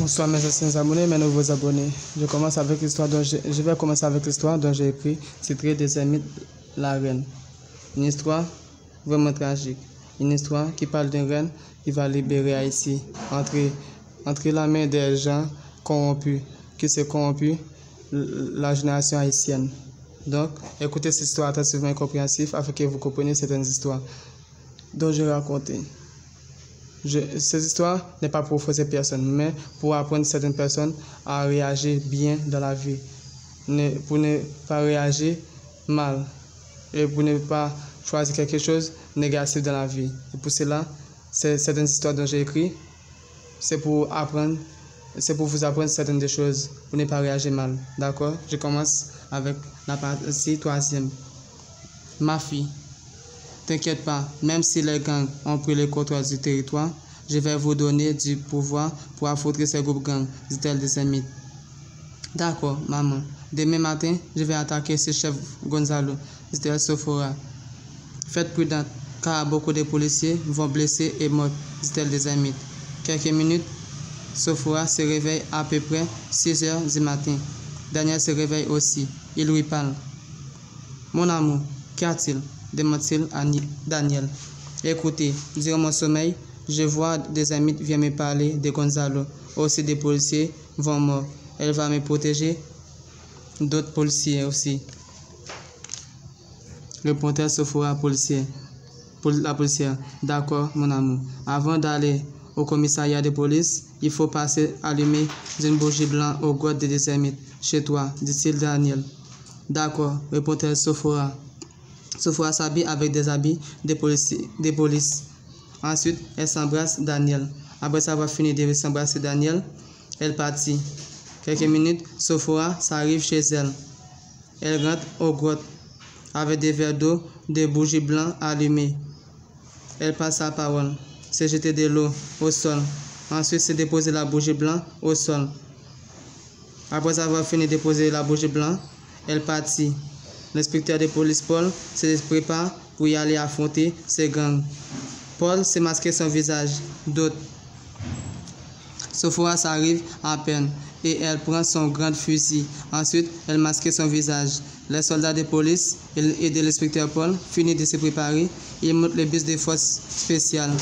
Bonsoir mes anciens abonnés, mes nouveaux abonnés. Je vais commencer avec l'histoire dont j'ai écrit, titrée Des Ermites, la reine. Une histoire vraiment tragique. Une histoire qui parle d'une reine qui va libérer Haïti entre la main des gens corrompus, qui s'est corrompu la génération haïtienne. Donc, écoutez cette histoire attentivement et compréhensif afin que vous compreniez certaines histoires dont je vais raconter. Cette histoire n'est pas pour forcer personne, mais pour apprendre certaines personnes à réagir bien dans la vie, pour ne pas réagir mal et pour ne pas choisir quelque chose de négatif dans la vie. Et pour cela, certaines histoires dont j'ai écrit, c'est pour vous apprendre certaines des choses, pour ne pas réagir mal. D'accord? Je commence avec la partie 3e. Ma fille. T'inquiète pas, même si les gangs ont pris le contrôle du territoire, je vais vous donner du pouvoir pour affronter ces groupes gangs, dit-elle des Ermites. D'accord, maman. Demain matin, je vais attaquer ce chef Gonzalo, dit-elle Sophora. Faites prudente, car beaucoup de policiers vont blesser et morts, dit-elle des Ermites. Quelques minutes, Sophora se réveille à peu près 6 heures du matin. Daniel se réveille aussi. Il lui parle. Mon amour, qu'y a-t-il? Demande-t-il à Daniel. Écoutez, durant mon sommeil, je vois des amis viennent me parler de Gonzalo. Aussi des policiers vont morts. Elle va me protéger. D'autres policiers aussi. Répondait Sophora la policière. D'accord, mon amour. Avant d'aller au commissariat de police, il faut passer allumer une bougie blanche au grotte des Ermites. Chez toi, dit-il Daniel. D'accord, répondait Sophora. Sophora s'habille avec des habits de police. Ensuite, elle s'embrasse Daniel. Après avoir fini de s'embrasser Daniel, elle partit. Quelques minutes, Sophora s'arrive chez elle. Elle rentre aux grottes avec des verres d'eau, des bougies blanches allumées. Elle passe sa parole, se jeter de l'eau au sol. Ensuite, se déposer la bougie blanche au sol. Après avoir fini de déposer la bougie blanche, elle partit. L'inspecteur de police Paul se prépare pour y aller affronter ces gangs. Paul s'est masqué son visage. D'autres. Sophora s'arrive à peine et elle prend son grand fusil. Ensuite, elle masque son visage. Les soldats de police et de l'inspecteur Paul finissent de se préparer. Ils montent le bus de force spéciale.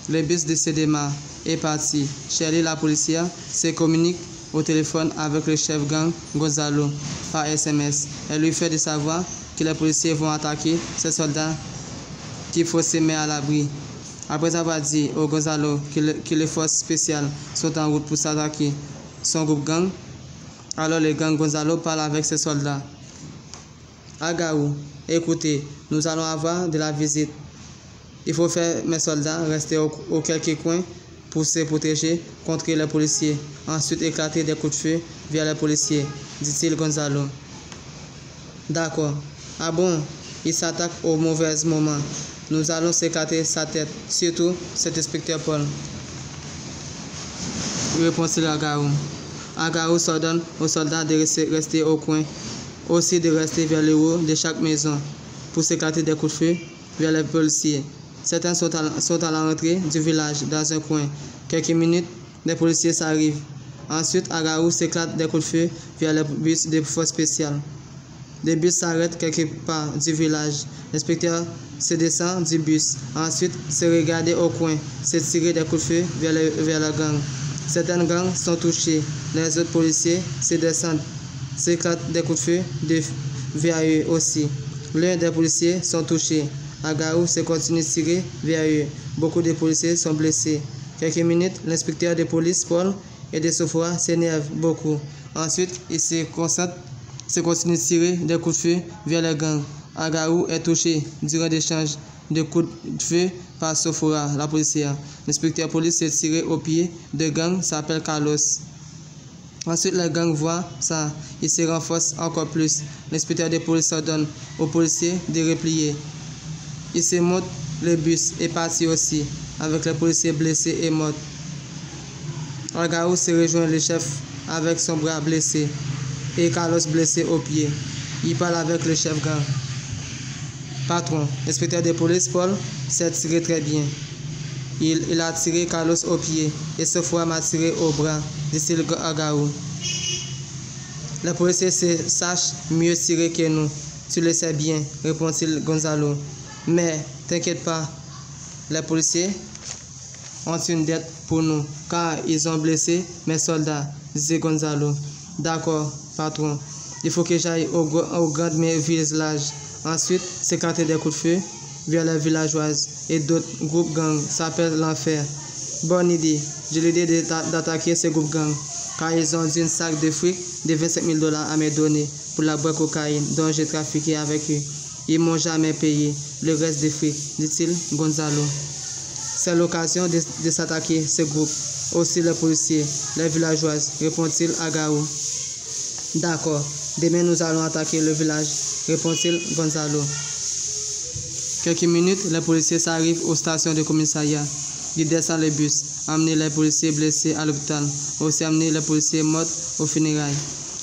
Le bus de CDMA est parti. Shirley, la policière, se communique au téléphone avec le chef gang Gonzalo par SMS. Elle lui fait de savoir que les policiers vont attaquer ces soldats, qu'il faut se mettre à l'abri. Après avoir dit au Gonzalo que les forces spéciales sont en route pour s'attaquer son groupe gang, alors le gang Gonzalo parle avec ses soldats. Agaou, écoutez, nous allons avoir de la visite. Il faut faire mes soldats rester au quelques coins pour se protéger contre les policiers. Ensuite, éclater des coups de feu vers les policiers, dit-il Gonzalo. D'accord. Ah bon, il s'attaque au mauvais moment. Nous allons s'éclater sa tête, surtout cet inspecteur Paul. Répond-il à Agaou. Agaou s'ordonne aux soldats de rester au coin, aussi de rester vers le haut de chaque maison pour s'éclater des coups de feu vers les policiers. Certains sont à la rentrée du village, dans un coin. Quelques minutes, les policiers s'arrivent. Ensuite, Agaou s'éclate des coups de feu vers les bus de force spéciale. Les bus s'arrêtent quelque part du village. L'inspecteur se descend du bus. Ensuite, se regarde au coin, se tire des coups de feu vers la gang. Certaines gangs sont touchées. Les autres policiers se descendent, s'éclatent des coups de feu vers eux aussi. L'un des policiers sont touchés. Agaou se continue de tirer vers eux. Beaucoup de policiers sont blessés. Quelques minutes, l'inspecteur de police Paul et de Sophora s'énerve beaucoup. Ensuite, il se continue de tirer des coups de feu vers les gangs. Agaou est touché durant l'échange de coups de feu par Sophora, la policière. L'inspecteur de police s'est tiré au pied de gang s'appelle Carlos. Ensuite, les gangs voient ça. Ils se renforcent encore plus. L'inspecteur de police ordonne aux policiers de replier. Il se monte le bus et partit aussi, avec les policiers blessés et morts. Agaou se rejoint le chef avec son bras blessé et Carlos blessé au pied. Il parle avec le chef gang. Patron, l'inspecteur de police Paul s'est tiré très bien. Il a tiré Carlos au pied et Sophora m'a tiré au bras, dit-il à Garou. Les policiers sachent mieux tirer que nous. Tu le sais bien, répond-il Gonzalo. Mais t'inquiète pas, les policiers ont une dette pour nous, car ils ont blessé mes soldats, disait Gonzalo. D'accord, patron. Il faut que j'aille au grand village. Ensuite, s'écarter des coups de feu vers les villageoises et d'autres groupes gangs s'appellent l'enfer. Bonne idée. J'ai l'idée d'attaquer ces groupes gangs, car ils ont une sac de fric de 25 000 $ à me donner pour la boîte cocaïne dont j'ai trafiqué avec eux. Ils m'ont jamais payé le reste des fric, dit-il Gonzalo. C'est l'occasion de s'attaquer ces groupes. Aussi les policiers, les villageoises, répond-il à Garou. D'accord, demain nous allons attaquer le village, répond-il Gonzalo. Quelques minutes, les policiers arrivent aux stations de commissariat. Ils descendent le bus, amener les policiers blessés à l'hôpital, aussi amener les policiers morts aux funérailles.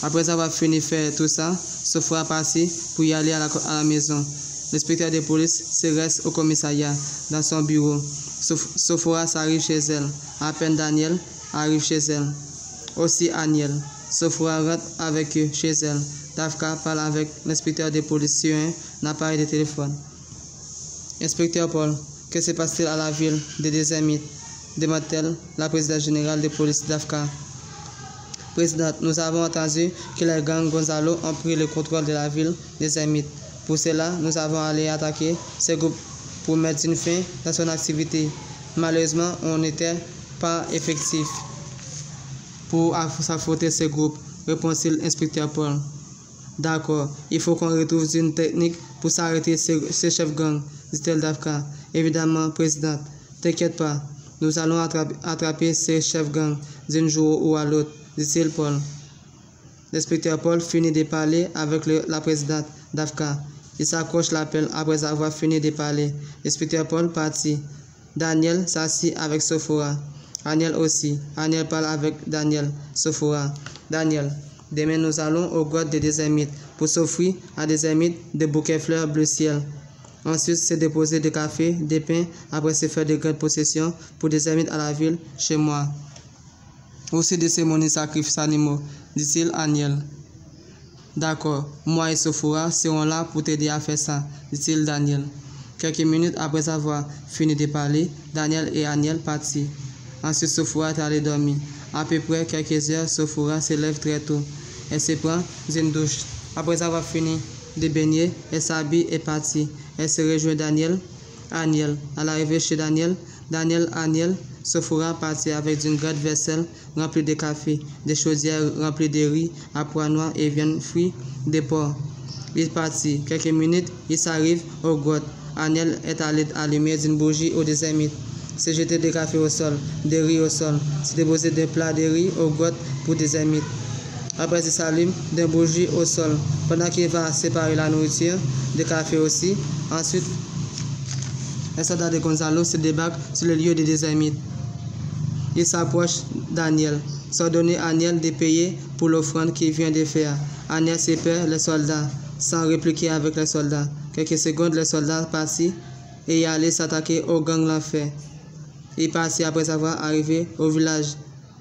Après avoir fini de faire tout ça, Sophora est parti pour y aller à la maison. L'inspecteur de police se reste au commissariat, dans son bureau. Sophora arrive chez elle. À peine Daniel arrive chez elle. Aussi Aniel. Sophora rentre avec eux chez elle. Dafka parle avec l'inspecteur de police sur un appareil de téléphone. Inspecteur Paul, que se passe-t-il à la ville de Dezemit? Demande-t-elle la présidente générale de police Dafka. Présidente, nous avons entendu que les gangs Gonzalo ont pris le contrôle de la ville de Dezemit. Pour cela, nous avons allé attaquer ces groupes pour mettre une fin à son activité. Malheureusement, on n'était pas effectif pour affronter ces groupes, répond-il inspecteur Paul. D'accord, il faut qu'on retrouve une technique pour s'arrêter ces chefs gangs, dit-elle Dafka. Évidemment, présidente, t'inquiète pas, nous allons attraper ces chefs gangs d'un jour ou à l'autre, dit-il Paul. L'inspecteur Paul finit de parler avec la présidente Dafka. Il s'accroche l'appel après avoir fini de parler. L'inspecteur Paul partit. Daniel s'assit avec Sophora. Aniel aussi. Aniel parle avec Daniel. Sophora. Daniel, demain nous allons au grotte de Dezemit pour s'offrir à Dezemit de bouquets fleurs bleu ciel. Ensuite, se déposer des cafés, des pains, après se faire de grandes possessions pour Dezemit à la ville, chez moi. Aussi des cérémonies sacrifices animaux, dit-il Aniel. D'accord, moi et Sophora serons là pour t'aider à faire ça, dit-il Daniel. Quelques minutes après avoir fini de parler, Daniel et Aniel partirent. Ensuite, Sophora est allée dormir. À peu près quelques heures, Sophora se lève très tôt. Elle se prend une douche. Après avoir fini de baigner, elle s'habille et partit. Elle se rejoint Daniel, Aniel. À l'arrivée chez Daniel, Aniel, Sophora partit avec une grande vaisselle remplie de café, des chaudières remplies de riz à pois noirs et viande fruits de porc. Il partit. Quelques minutes, il s'arrive au grotte. Aniel est allé allumer une bougie au Dezemit. Se jeter des cafés au sol, des riz au sol, se déposer des plats de riz au grotte pour Dezemit. Après, il s'allume des bougies au sol, pendant qu'il va séparer la nourriture, des cafés aussi. Ensuite, les soldats de Gonzalo se débarquent sur le lieu de Dezemit. Il s'approche d'Aniel, s'ordonne à Aniel de payer pour l'offrande qu'il vient de faire. Aniel sépare les soldats, sans répliquer avec les soldats. Quelques secondes, les soldats partent et allaient s'attaquer au gang l'enfer. Il partit après avoir arrivé au village.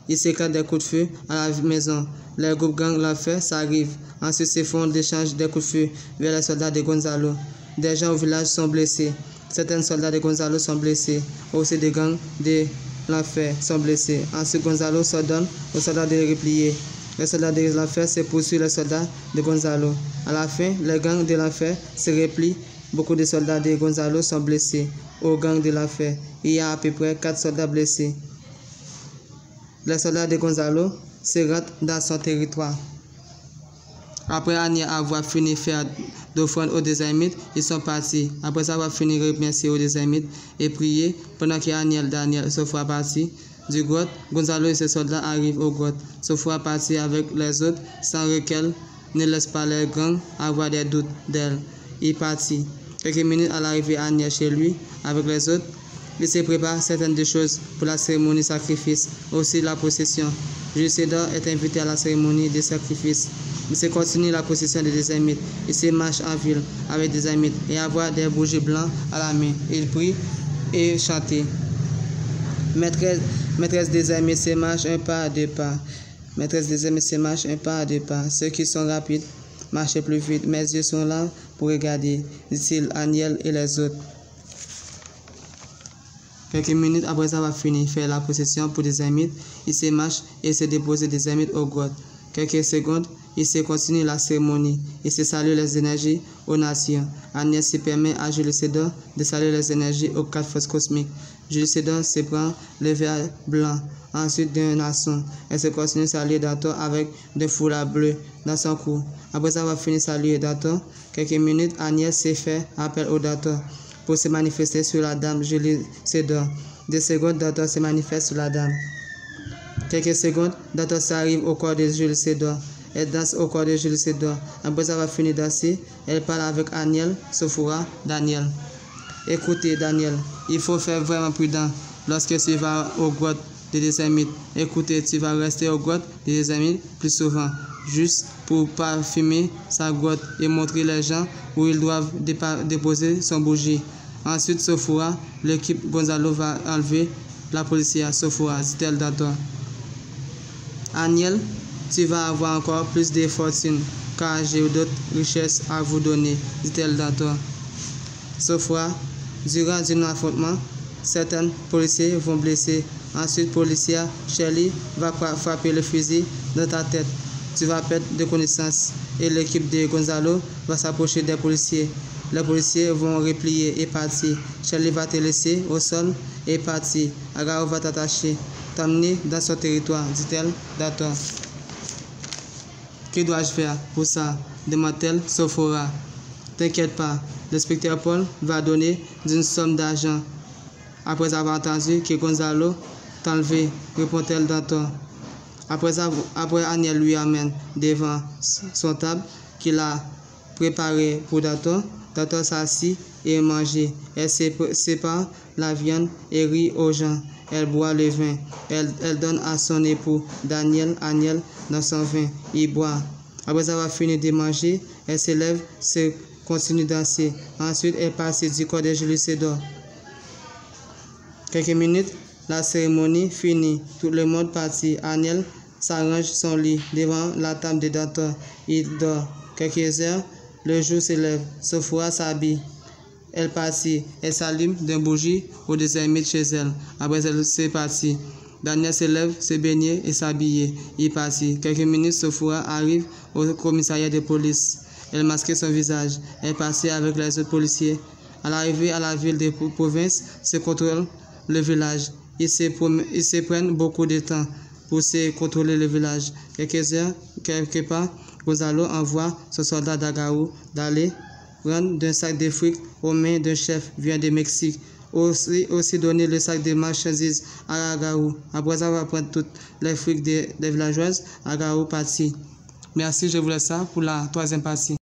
Il s'éclate des coups de feu à la maison. Les groupes gang l'enfer s'arrivent. Ensuite se font d'échange des coups de feu vers les soldats de Gonzalo. Des gens au village sont blessés. Certains soldats de Gonzalo sont blessés. Aussi des gangs de l'enfer sont blessés. Ensuite, Gonzalo s'ordonne aux soldats de replier. Les soldats de l'enfer se poursuivent les soldats de Gonzalo. À la fin, les gangs de l'enfer se replient. Beaucoup de soldats de Gonzalo sont blessés. Au gang de l'enfer, il y a à peu près 4 soldats blessés. Les soldats de Gonzalo se rendent dans son territoire. Après avoir fini de faire d'offrandes au Dezemit, ils sont partis. Après avoir fini de remercier au Dezemit et prier, pendant que Daniel, Sophora parti du grotte, Gonzalo et ses soldats arrivent au grotte. Sophora partit avec les autres sans qu'elle ne laisse pas les gangs avoir des doutes d'elle. Il partit. Quelques minutes à l'arrivée Aniel chez lui avec les autres, il se prépare certaines des choses pour la cérémonie sacrifice, aussi la procession. Jules Cédar est invité à la cérémonie des sacrifices. Il se continue la procession des Dezemit. Il se marche en ville avec des Dezemit et avoir des bougies blancs à la main. Il prie et chante. Maîtresse des amis, c'est marche un pas à deux pas. Maîtresse des amis, c'est marche un pas à deux pas. Ceux qui sont rapides, marchez plus vite. Mes yeux sont là pour regarder, dit-il à Niel et les autres. Quelques minutes après avoir fini faire la procession pour des ermites, il se marche et se dépose des ermites aux grottes. Quelques secondes, il se continue la cérémonie. Il se salue les énergies aux nations. Agnès se permet à Julius César de saluer les énergies aux 4 forces cosmiques. Julius César se prend le verre blanc, ensuite d'un nason. Elle se continue à saluer Dator avec des foulards bleus dans son cou. Après avoir fini de saluer Dator, quelques minutes, Agnès se fait appel au Dator pour se manifester sur la dame Julius César. 2 secondes, Dator se manifeste sur la dame. Quelques secondes, Dator s'arrive au corps de Julius César. Elle danse au corps de Julius César. Après avoir fini de danser, elle parle avec Aniel, Sophora, Daniel. Écoutez, Daniel, il faut faire vraiment prudent lorsque tu vas aux grottes des ermites. Écoutez, tu vas rester aux grottes des ermites plus souvent, juste pour parfumer sa grotte et montrer les gens où ils doivent déposer son bougie. Ensuite, Sophora, l'équipe Gonzalo va enlever la policière. Sophora, dit-elle Dator. Aniel, tu vas avoir encore plus de fortune, car j'ai d'autres richesses à vous donner, dit-elle Dator. Sophora, durant un affrontement, certains policiers vont blesser. Ensuite, policier Shirley va frapper le fusil dans ta tête. Tu vas perdre de connaissance et l'équipe de Gonzalo va s'approcher des policiers. Les policiers vont replier et partir. Shirley va te laisser au sol et partir. Agao va t'attacher, t'amener dans son territoire, dit-elle Dator. Que dois-je faire pour ça? Demande-t-elle Sophora. T'inquiète pas, l'inspecteur Paul va donner une somme d'argent. Après avoir entendu que Gonzalo t'a enlevé, répond-elle Dator. Après Aniel lui amène devant son table qu'il a préparé pour Dator. Dator s'assit et mange. Elle sépare la viande et rit aux gens. Elle boit le vin. Elle donne à son époux Aniel dans son vin. Il boit. Après avoir fini de manger, elle se lève, se continue de danser. Ensuite, elle passe du corps de Julius César. Quelques minutes, la cérémonie finie. Tout le monde partit. Aniel s'arrange son lit devant la table de Dator. Il dort. Quelques heures, le jour se lève. Sophora s'habille. Elle partit. Elle s'allume d'une bougie ou des ermites chez elle. Après, elle s'est partie. Daniel se lève, se baigne et s'habille. Il partit. Quelques minutes, Sophora arrive au commissariat de police. Elle masquait son visage. Elle passait avec les autres policiers. À l'arrivée à la ville de province, se contrôle le village. Ils se prennent beaucoup de temps pour se contrôler le village. Quelques heures, quelque part, Gonzalo envoie son soldat d'Agao d'aller prendre un sac de fruits aux mains d'un chef vient de Mexique. Aussi donner le sac de marchandises à Agao. Après avoir pris tous les fruits des villageoises, Agao partit. Merci, je vous laisse ça pour la 3e partie.